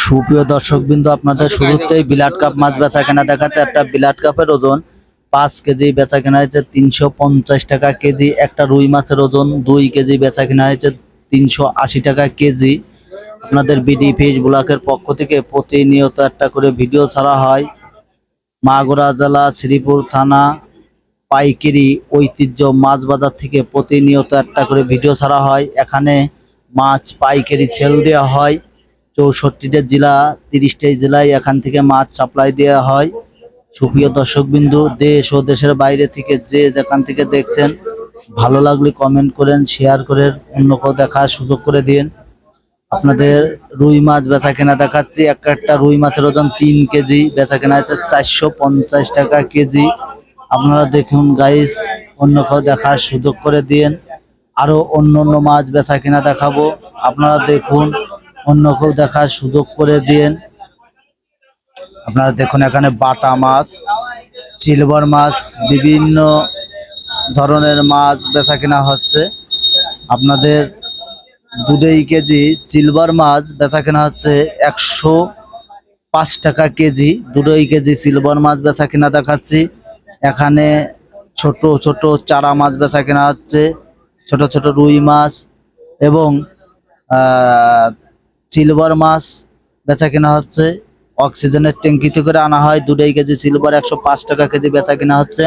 সুপ্রিয় দর্শকবৃন্দ, আপনাদের শুরুতেই বিলাট কাপ মাছ বেচা কেনা দেখাচ্ছে। একটা বিলাট কাপের ওজন 5 কেজি, বেচা কেনা হয়েছে 350 টাকা কেজি। একটা রুই মাছের ওজন 2 কেজি, বেচা কেনা হয়েছে 380 টাকা কেজি। আপনাদের বিডি ফিশ ব্লকের পক্ষ থেকে প্রতিনিয়ত একটা করে ভিডিও ছাড়া হয়। মাগুরা জেলা শ্রীপুর থানা পাইকারি ঐতিহ্য মাছ বাজার থেকে প্রতিনিয়ত একটা করে ভিডিও ছাড়া হয়। এখানে মাছ পাইকারি সেল দেওয়া হয়। 64টা জেলা, 30টা জেলায় এখান থেকে মাছ সাপ্লাই দেওয়া হয়। সুপ্রিয় দর্শকবিন্দু, দেশ ও দেশের বাইরে থেকে যে যেখান থেকে দেখছেন, ভালো লাগলে কমেন্ট করেন, শেয়ার করেন, অন্যকেও দেখার সুযোগ করে দিন। আপনাদের রুই মাছ বেচা কেনা দেখাচ্ছি। একটা রুই মাছের ওজন 3 কেজি, বেচা কেনা হচ্ছে 450 টাকা কেজি। আপনারা দেখুন গাইস, অন্যকেও দেখার সুযোগ করে দিন। আরো অন্য অন্য মাছ বেচা কেনা দেখাবো, আপনারা দেখুন, অন্যকেও দেখার সুযোগ করে দিন। আপনারা দেখুন এখানে বাটা মাছ, সিলভার মাছ, বিভিন্ন ধরনের মাছ বেচা কেনা হচ্ছে। আপনাদের 2 কেজি সিলভার মাছ বেচা কেনা হচ্ছে 105 টাকা কেজি। 2 কেজি সিলভার মাছ বেচা কেনা দেখাচ্ছি। এখানে ছোট ছোট চারা মাছ বেচা কেনা হচ্ছে, ছোট ছোট রুই মাছ এবং সিলভার মাছ বেচা কেনা হচ্ছে। অক্সিজেনের ট্যাঙ্কিতে করে আনা হয়। 2 কেজি সিলভার 105 টাকা কেজি বেচা কেনা হচ্ছে।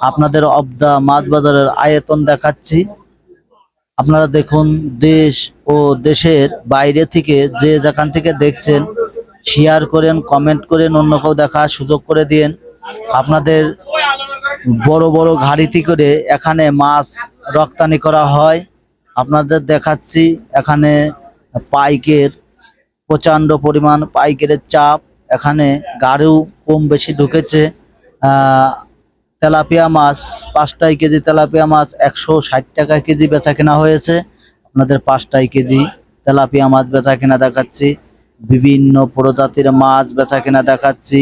আপনাদের অব দা মাছ বাজারের আয়তন দেখাচ্ছি। আপনারা দেখুন, দেশ ও দেশের বাইরে থেকে যে যেখান থেকে দেখছেন, শেয়ার করেন, কমেন্ট করেন, অন্যকেও দেখার সুযোগ করে দিন। আপনাদের বড় বড় গাড়িতে করে এখানে মাছ রপ্তানি করা হয়। আপনাদের দেখাচ্ছি এখানে পাইকের প্রচণ্ড পরিমাণ পাইকারের চাপ। এখানে গাড়িও কম বেশি ঢুকেছে। তেলাপিয়া মাছ 5 কেজি, তেলাপিয়া মাছ 160 টাকা কেজি বেচা কেনা হয়েছে। আপনাদের 5 কেজি তেলাপিয়া মাছ বেচা কেনা দেখাচ্ছি। বিভিন্ন প্রজাতির মাছ বেচা কেনা দেখাচ্ছি।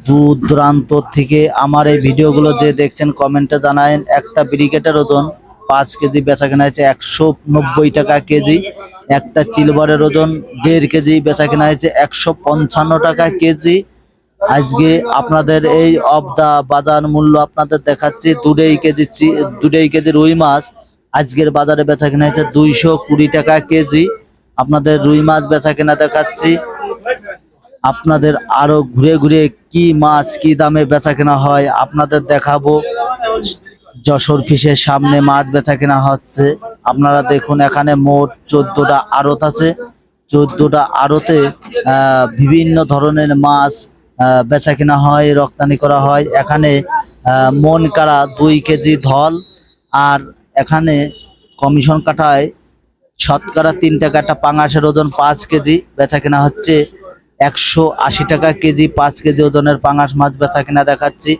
দূর দূরান্ত থেকে আমার এই ভিডিওগুলো যে দেখছেন, কমেন্টে জানায়েন। একটা ব্রিকেটের ওজন 5 কেজি, বেচা কেনা হয়েছে 190 টাকা কেজি। একটা সিলভারের ওজন 1.5 কেজি, বেচা কেনা হয়েছে 155 টাকা কেজি। আজকে আপনাদের এই অফ দা বাজার মূল্য আপনাদের দেখাচ্ছি। 2 কেজি রুই মাছ আজকের বাজারে বেচা কেনা হয়েছে 220 টাকা কেজি। আপনাদের রুই মাছ বেচা কেনা দেখাচ্ছি। আপনাদের আরো ঘুরে ঘুরে কি মাছ কি দামে বেচা কেনা হয় আপনাদের দেখাবো। যশোর ফিশের সামনে মাছ বেচা কেনা হচ্ছে। আপনারা দেখুন এখানে মোট 14টা আড়ত আছে। 14টা আড়তে বিভিন্ন ধরনের মাছ বেচা কেনা হয়, রপ্তানি করা হয়। এখানে মন কাড়া 2 কেজি ধল, আর এখানে কমিশন কাটায় শতকরা 3 টাকা। একটা পাঙাশের ওজন 5 কেজি, বেচা কেনা হচ্ছে 180 টাকা কেজি। 5 কেজি ওজনের পাঙাশ মাছ বেচা কেনা দেখাচ্ছি।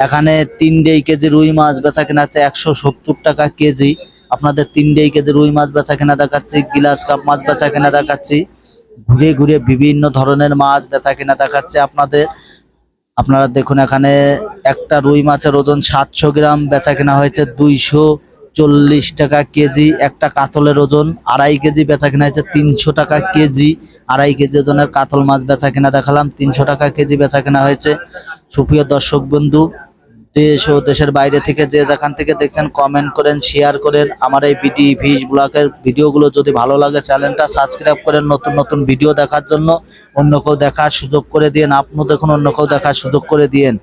এখানে 3 কেজি রুই মাছ বেচা কেনা হচ্ছে 170 টাকা কেজি। আপনাদের 3 কেজি রুই মাছ বেচা কেনা দেখাচ্ছি। গিলাস কাপ মাছ বেচা কেনা দেখাচ্ছি। ঘুরে ঘুরে বিভিন্ন ধরনের মাছ বেচা কেনা দেখাচ্ছে আপনাদের। আপনারা দেখুন এখানে একটা রুই মাছের ওজন 700 গ্রাম, বেচা কেনা হয়েছে 240 টাকা কেজি। একটা কাতলের ওজন 2.5 কেজি, বেচা কেনা হয়েছে 300 টাকা কেজি। 2.5 কেজি ওজনের কাতল মাছ বেচা কেনা দেখালাম, 300 টাকা কেজি বেচা কেনা হয়েছে। সুপ্রিয় দর্শক বন্ধু, দেশ ও দেশের বাইরে থেকে যে যেখান থেকে দেখছেন, কমেন্ট করেন, শেয়ার করেন। আমার এই বিডি ফিশ ব্লগের ভিডিওগুলো যদি ভালো লাগে, চ্যানেলটা সাবস্ক্রাইব করেন নতুন নতুন ভিডিও দেখার জন্য। অন্যকেও দেখার সুযোগ করে দিন। আপনিও দেখুন, অন্যকেও দেখার সুযোগ করে দিন।